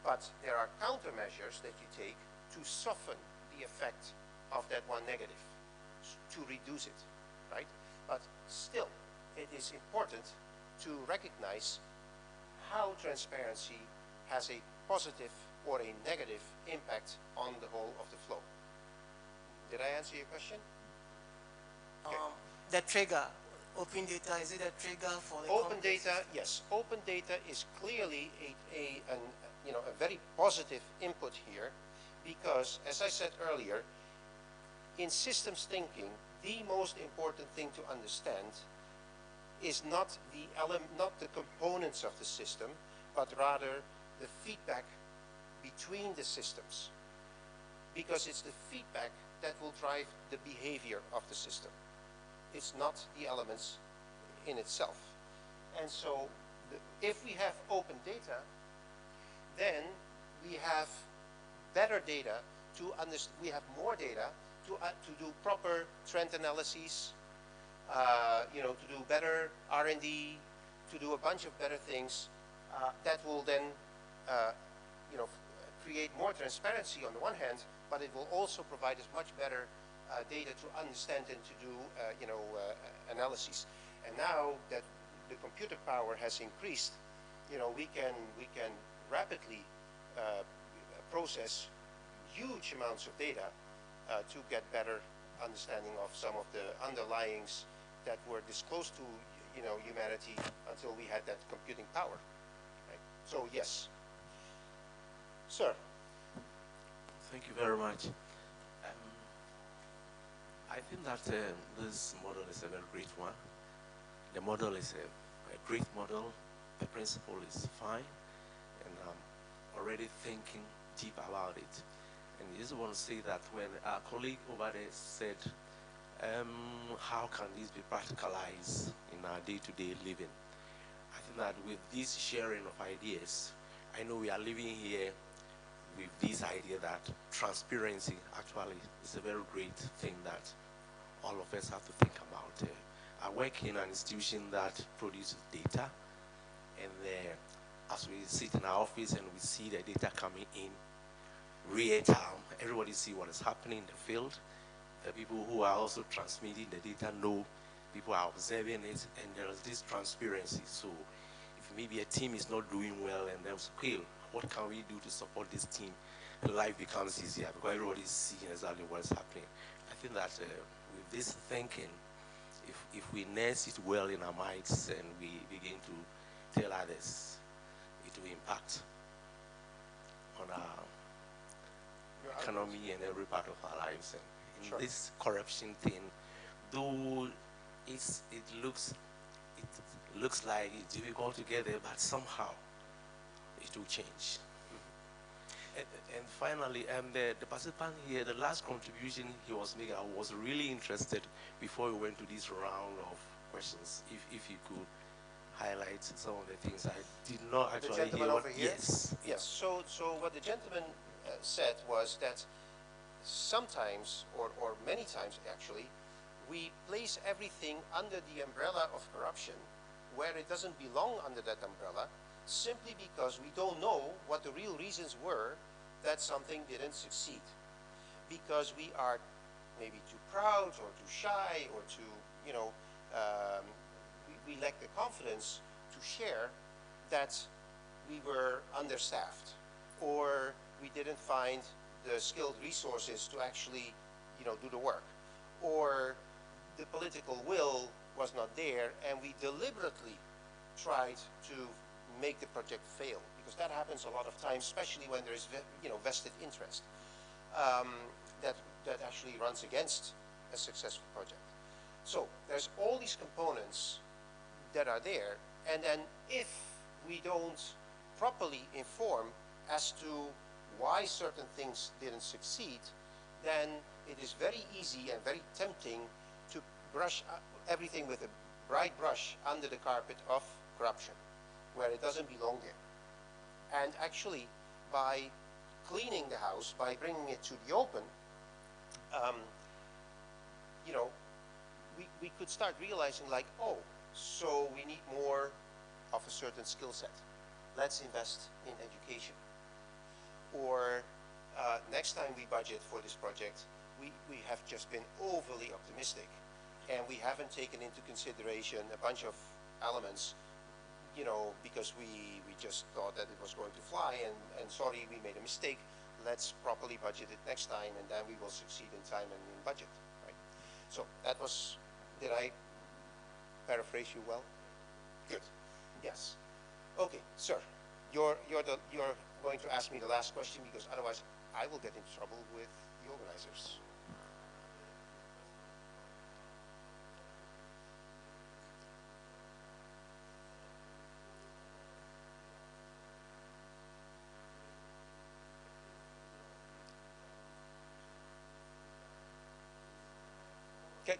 But there are countermeasures that you take to soften the effect of that one negative, to reduce it, right? But still, it is important to recognize how transparency has a positive or a negative impact on the whole of the flow. Did I answer your question? Okay. The trigger, open data, is it a trigger for the open data? Yes, open data is clearly a very positive input here, because, as I said earlier, in systems thinking, the most important thing to understand is not the components of the system, but rather the feedback between the systems, because it's the feedback that will drive the behavior of the system. It's not the elements in itself. And so if we have open data, then we have better data to understand, we have more data to do proper trend analyses, to do better R&D, to do a bunch of better things that will then, create more transparency on the one hand, but it will also provide us much better data to understand and to do, analyses. And now that the computer power has increased, we can rapidly process huge amounts of data to get better understanding of some of the underlyings that were disclosed to humanity until we had that computing power. Right? So yes, sir. Thank you very much. I think that this model is a very great one. The model is a great model. The principle is fine, and I'm already thinking deep about it. And I just want to say that when our colleague over there said, how can this be practicalized in our day-to-day living? I think that with this sharing of ideas, I know we are living here with this idea that transparency actually is a very great thing that all of us have to think about. I work in an institution that produces data, and as we sit in our office and we see the data coming in real time, everybody see what is happening in the field. The people who are also transmitting the data know, people are observing it, and there is this transparency. So if maybe a team is not doing well and there's okay, what can we do to support this team? Life becomes easier because everybody is seeing exactly what is happening. I think that with this thinking, if we nurse it well in our minds and we begin to tell others, it will impact on our economy and every part of our lives. And in this corruption thing, though it looks like it's difficult to get there, but somehow it will change. And finally, the participant here, the last contribution he was making, I was really interested before we went to this round of questions, if you could highlight some of the things I did not The actually gentleman hear. over here? Yes. Yes. So what the gentleman said was that sometimes, or many times actually, we place everything under the umbrella of corruption where it doesn't belong under that umbrella, simply because we don't know what the real reasons were that something didn't succeed. Because we are maybe too proud or too shy or too, you know, we lack the confidence to share that we were understaffed or we didn't find the skilled resources to actually, you know, do the work, or the political will was not there and we deliberately tried to make the project fail, because that happens a lot of times, especially when there is, you know, vested interest that actually runs against a successful project. So there's all these components that are there, and then if we don't properly inform as to why certain things didn't succeed, then it is very easy and very tempting to brush everything with a bright brush under the carpet of corruption, where it doesn't belong there. And actually, by cleaning the house, by bringing it to the open, you know, we could start realizing, like, oh, so we need more of a certain skill set. Let's invest in education. Or next time we budget for this project, we have just been overly optimistic, and we haven't taken into consideration a bunch of elements, you know, because we just thought that it was going to fly, and sorry, we made a mistake. Let's properly budget it next time, and then we will succeed in time and in budget, right? So that was, did I paraphrase you well? Good. Yes. Okay, sir. You're going to ask me the last question, because otherwise I will get into trouble with the organizers.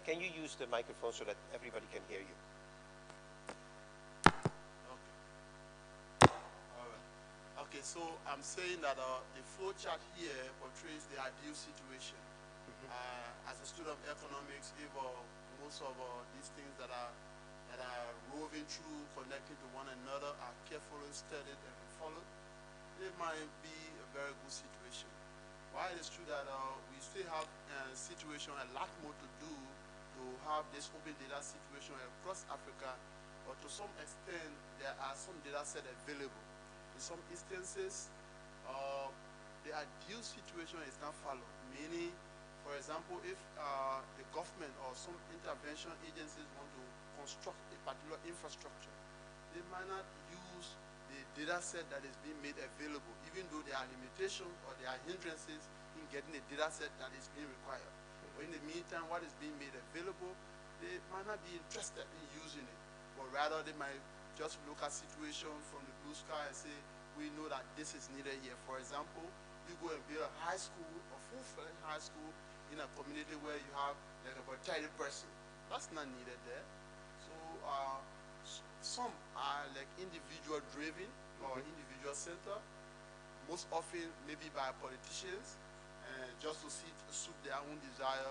Can you use the microphone so that everybody can hear you? Okay, so I'm saying that the flow chart here portrays the ideal situation. As a student of economics, if most of these things that are roving through, connected to one another, are carefully studied and followed, it might be a very good situation. While it's true that we still have a situation, a lot more to do to have this open data situation across Africa, but to some extent there are some data sets available. In some instances, the ideal situation is not followed. Meaning, for example, if the government or some intervention agencies want to construct a particular infrastructure, they might not use the data set that is being made available, even though there are limitations or there are hindrances in getting the data set that is being required. But in the meantime, what is being made available, they might not be interested in using it, but rather they might just look at situation from the blue sky and say, we know that this is needed here. For example, you go and build a high school, a full-fledged high school in a community where you have like about 30 persons. That's not needed there. So some are like individual driven or individual center, most often maybe by politicians, just to suit their own desire.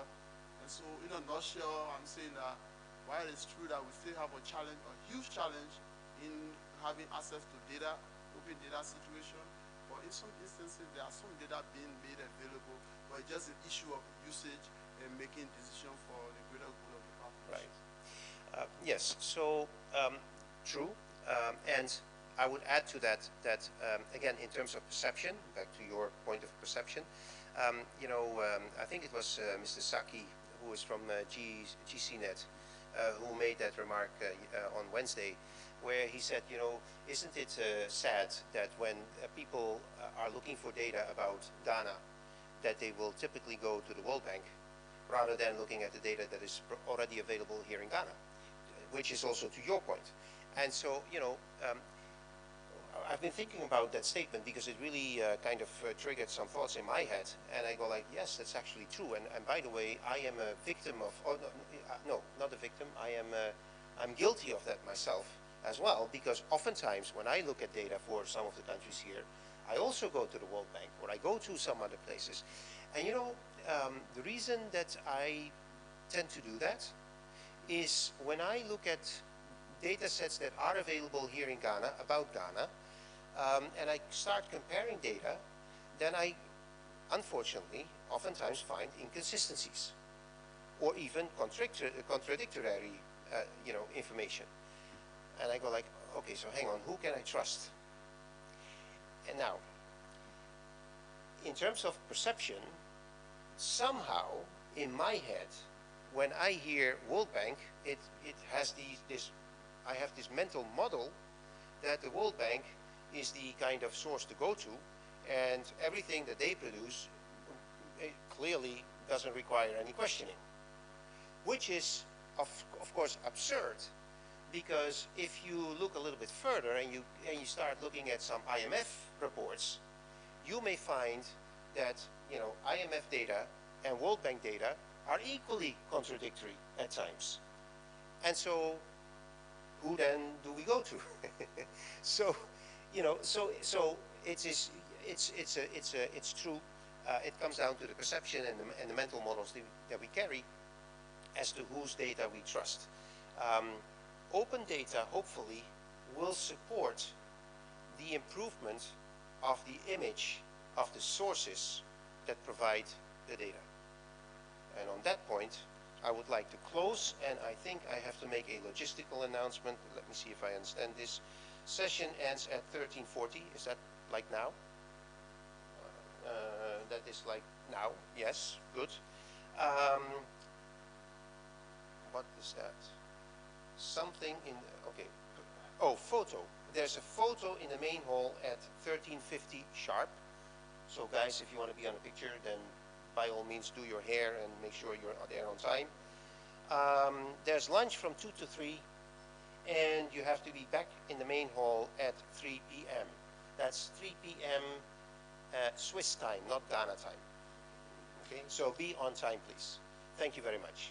And so in a nutshell, I'm saying that while it's true that we still have a challenge, a huge challenge in having access to data, open data situation, but in some instances there are some data being made available, but it's just an issue of usage and making decisions for the greater good of the population. Right. Yes, so true, and I would add to that again, in terms of perception, back to your point of perception, you know, I think it was Mr. Saki, who is from GCNet, who made that remark on Wednesday, where he said, you know, isn't it sad that when people are looking for data about Ghana, that they will typically go to the World Bank rather than looking at the data that is already available here in Ghana, which is also to your point. And so, you know, I've been thinking about that statement because it really kind of triggered some thoughts in my head, and I go like, yes, that's actually true. And by the way, I am a victim of, oh, no, not a victim. I'm guilty of that myself as well, because oftentimes when I look at data for some of the countries here, I also go to the World Bank or I go to some other places, and you know, the reason that I tend to do that is when I look at data sets that are available here in Ghana about Ghana, and I start comparing data, then I, unfortunately, oftentimes find inconsistencies or even contradictory, you know, information. And I go like, okay, so hang on, who can I trust? And now, in terms of perception, somehow in my head, when I hear World Bank, it has I have this mental model that the World Bank is the kind of source to go to, and everything that they produce clearly doesn't require any questioning, which is of course absurd, because if you look a little bit further and you start looking at some IMF reports, you may find that, you know, IMF data and World Bank data are equally contradictory at times. And so who then do we go to? So, you know, so it's true. It comes down to the perception and the mental models that we carry as to whose data we trust. Open data, hopefully, will support the improvement of the image of the sources that provide the data. And on that point, I would like to close, and I think I have to make a logistical announcement. Let me see if I understand this. Session ends at 13:40. Is that like now? That is like now. Yes, good. What is that? Something in, okay. Oh, photo. There's a photo in the main hall at 13:50 sharp. So guys, if you want to be on a picture, then by all means do your hair and make sure you're there on time. There's lunch from 2 to 3, and you have to be back in the main hall at 3 p.m. That's 3 p.m. Swiss time, not Ghana time. Okay, so be on time, please. Thank you very much.